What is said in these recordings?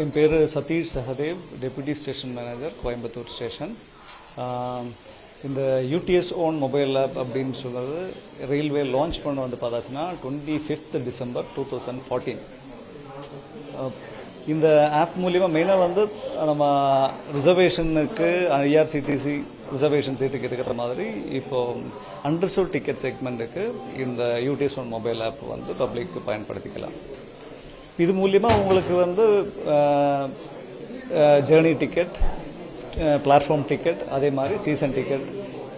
என் பேர் Satish Sahadev, deputy station manager, Coimbatore station. இந்த UTS on mobile app அப்படின்னு சொல்கிறது ரயில்வே லான்ச் பண்ண வந்து பார்த்தாச்சுன்னா 25th December 2014. இந்த ஆப் மூலிமா மெயினாக வந்து நம்ம ரிசர்வேஷனுக்கு ஐஆர்சிடிசி ரிசர்வேஷன் சீட்டுக்கு இருக்கிற மாதிரி இப்போது அண்டர்சோல்ட் டிக்கெட் செக்மெண்ட்டுக்கு இந்த யூடிஎஸ் ஓன் மொபைல் ஆப் வந்து பப்ளிக்கு பயன்படுத்திக்கலாம். இது மூலிமா உங்களுக்கு வந்து ஜேர்னி டிக்கெட், பிளாட்ஃபார்ம் டிக்கெட், அதே மாதிரி சீசன் டிக்கெட்,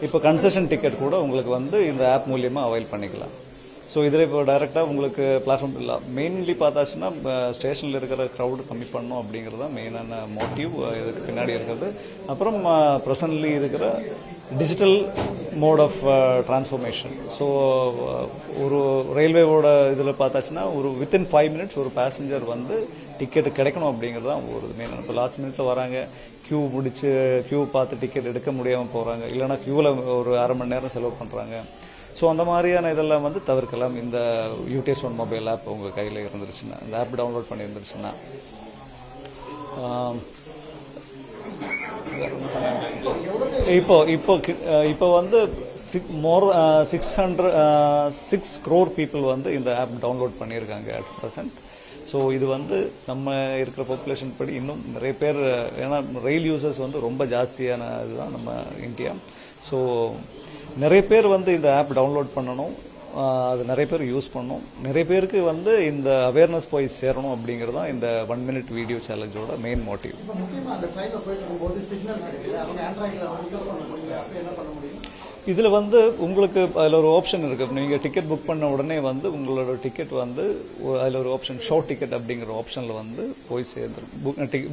இப்போ கன்செஷன் டிக்கெட் கூட உங்களுக்கு வந்து இந்த ஆப் மூலிமா அவைல் பண்ணிக்கலாம். ஸோ இதில் இப்போ டைரெக்டாக உங்களுக்கு பிளாட்ஃபார்ம் இல்லை, மெயின்லி பார்த்தாச்சுன்னா ஸ்டேஷனில் இருக்கிற க்ரௌடு கம்மி பண்ணணும் அப்படிங்கிறது தான் மெயினான மோட்டிவ் இதுக்கு பின்னாடி இருக்கிறது. அப்புறம் ப்ரெசன்ட்லி இருக்கிற digital mode of transformation. So ஒரு ரயில்வேவோட இதில் பார்த்தாச்சுன்னா ஒரு வித்தின் 5 minutes ஒரு பேசஞ்சர் வந்து டிக்கெட்டு கிடைக்கணும் அப்படிங்கிறது தான் ஒரு மெயின். இப்போ லாஸ்ட் மினிட்ல வராங்க, க்யூ பார்த்து டிக்கெட் எடுக்க முடியாமல் போகிறாங்க, இல்லைனா க்யூவில் ஒரு அரை மணி நேரம் செலவு பண்ணுறாங்க. ஸோ அந்த மாதிரியான இதெல்லாம் வந்து தவிர்க்கலாம் இந்த யூடிஎஸ் ஒன் மொபைல் ஆப் உங்கள் கையில் இருந்துருச்சுன்னா, இந்த ஆப் டவுன்லோட் பண்ணியிருந்துருச்சுன்னா. இப்போ வந்து 6 crore பீப்புள் வந்து இந்த ஆப் டவுன்லோட் பண்ணியிருக்காங்க அட் ப்ரெசன்ட். ஸோ இது வந்து நம்ம இருக்கிற பாப்புலேஷன் படி இன்னும் நிறைய பேர், ஏன்னா ரயில் யூசர்ஸ் வந்து ரொம்ப ஜாஸ்தியான இதுதான் நம்ம இந்தியா. ஸோ நிறைய பேர் வந்து இந்த ஆப் டவுன்லோட் பண்ணணும், அது நிறைய பேர் யூஸ் பண்ணணும், நிறைய பேருக்கு வந்து இந்த அவேர்னஸ் போய் சேரணும் அப்படிங்கிறது தான் இந்த 1 minute வீடியோ சேலஞ்சோட மெயின் மோட்டிவ். இதில் வந்து உங்களுக்கு அதில் ஒரு ஆப்ஷன் இருக்குது. நீங்கள் டிக்கெட் புக் பண்ண உடனே வந்து உங்களோட டிக்கெட் வந்து அதில் ஒரு ஆப்ஷன் ஷார்ட் டிக்கெட் அப்படிங்கிற ஆப்ஷனில் வந்து போய் சேர்ந்துடும்,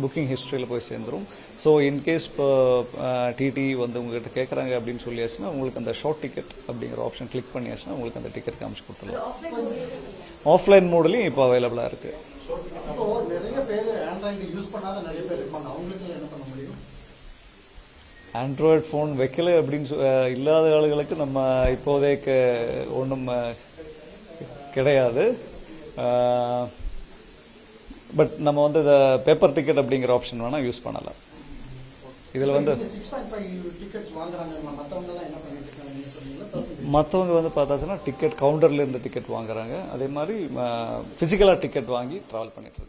புக்கிங் ஹிஸ்ட்ரியில் போய் சேர்ந்துடும். ஸோ இன்கேஸ் இப்போ டிடி வந்து உங்கள்கிட்ட கேட்குறாங்க அப்படின்னு சொல்லியாச்சுன்னா உங்களுக்கு அந்த ஷார்ட் டிக்கெட் அப்படிங்கிற ஆப்ஷன் கிளிக் பண்ணியாச்சுன்னா உங்களுக்கு அந்த டிக்கெட் காமிச்சு கொடுத்துடலாம். ஆஃப்லைன் மோட்லேயும் இப்போ அவைலபிளாக இருக்குது. ஆண்ட்ராய்டு ஃபோன் வைக்கல அப்படின்னு இல்லாத ஆளுகளுக்கு நம்ம இப்போதைக்கு ஒன்றும் கிடையாது. பட் நம்ம வந்து இந்த பேப்பர் டிக்கெட் அப்படிங்கிற ஆப்ஷன் வேணால் யூஸ் பண்ணலாம். இதில் வந்து மற்றவங்க வந்து பார்த்தாச்சுன்னா டிக்கெட் கவுண்டரில் இருந்து டிக்கெட் வாங்குறாங்க, அதே மாதிரி ஃபிசிக்கலாக டிக்கெட் வாங்கி ட்ராவல் பண்ணிட்டு இருக்காங்க.